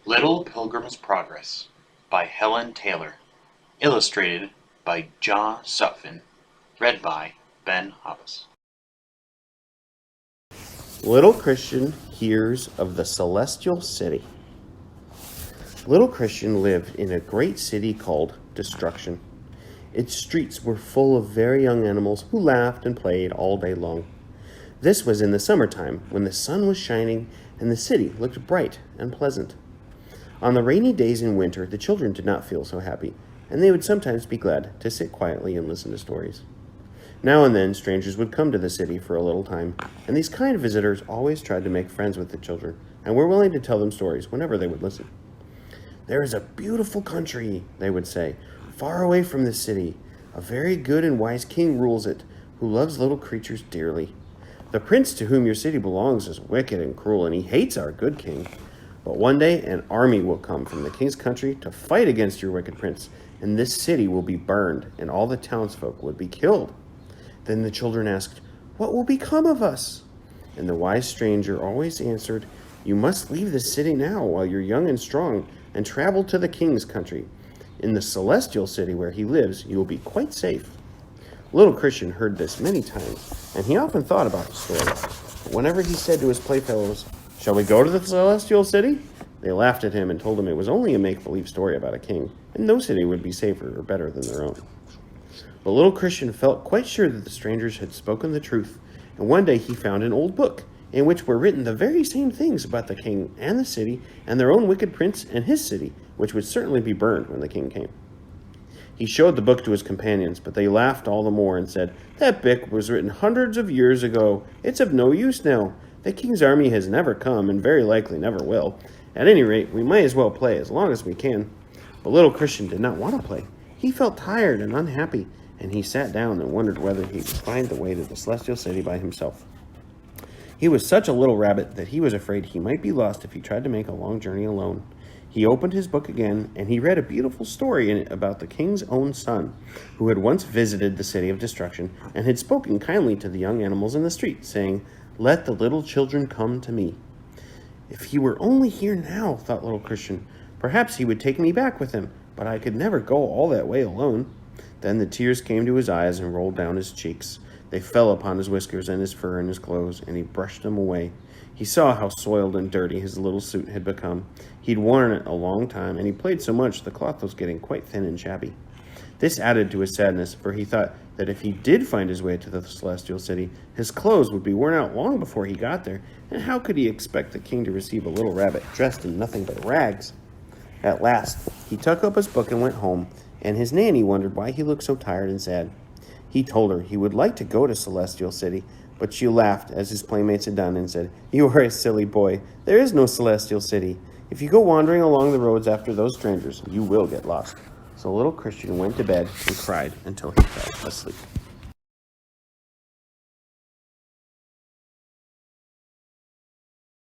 Little Pilgrim's Progress by Helen Taylor. Illustrated by Joe Sutphin. Read by Ben Hobbs. Little Christian hears of the celestial city. Little Christian lived in a great city called Destruction. Its streets were full of very young animals who laughed and played all day long. This was in the summertime, when the sun was shining and the city looked bright and pleasant. On the rainy days in winter, the children did not feel so happy, and they would sometimes be glad to sit quietly and listen to stories. Now and then, strangers would come to the city for a little time, and these kind visitors always tried to make friends with the children, and were willing to tell them stories whenever they would listen. "There is a beautiful country," they would say, "far away from the city. A very good and wise king rules it, who loves little creatures dearly. The prince to whom your city belongs is wicked and cruel, and he hates our good king. But one day an army will come from the king's country to fight against your wicked prince, and this city will be burned, and all the townsfolk would be killed." Then the children asked, "What will become of us?" And the wise stranger always answered, "You must leave the city now while you're young and strong, and travel to the king's country. In the celestial city where he lives, you will be quite safe." Little Christian heard this many times, and he often thought about the story. But whenever he said to his playfellows, "Shall we go to the celestial city?" they laughed at him and told him it was only a make-believe story about a king, and no city would be safer or better than their own. But little Christian felt quite sure that the strangers had spoken the truth, and one day he found an old book in which were written the very same things about the king and the city and their own wicked prince and his city, which would certainly be burned when the king came. He showed the book to his companions, but they laughed all the more and said, "That book was written hundreds of years ago. It's of no use now. The king's army has never come and very likely never will. At any rate, we might as well play as long as we can." But little Christian did not want to play. He felt tired and unhappy, and he sat down and wondered whether he would find the way to the celestial city by himself. He was such a little rabbit that he was afraid he might be lost if he tried to make a long journey alone. He opened his book again, and he read a beautiful story in it about the king's own son, who had once visited the city of destruction and had spoken kindly to the young animals in the street, saying, "Let the little children come to me." "If he were only here now," thought little Christian, "perhaps he would take me back with him, but I could never go all that way alone." Then the tears came to his eyes and rolled down his cheeks. They fell upon his whiskers and his fur and his clothes, and he brushed them away. He saw how soiled and dirty his little suit had become. He'd worn it a long time, and he played so much the cloth was getting quite thin and shabby. This added to his sadness, for he thought that if he did find his way to the celestial city, his clothes would be worn out long before he got there, and how could he expect the king to receive a little rabbit dressed in nothing but rags? At last, he took up his book and went home, and his nanny wondered why he looked so tired and sad. He told her he would like to go to Celestial City, but she laughed, as his playmates had done, and said, "You are a silly boy. There is no Celestial City. If you go wandering along the roads after those strangers, you will get lost." So little Christian went to bed and cried until he fell asleep.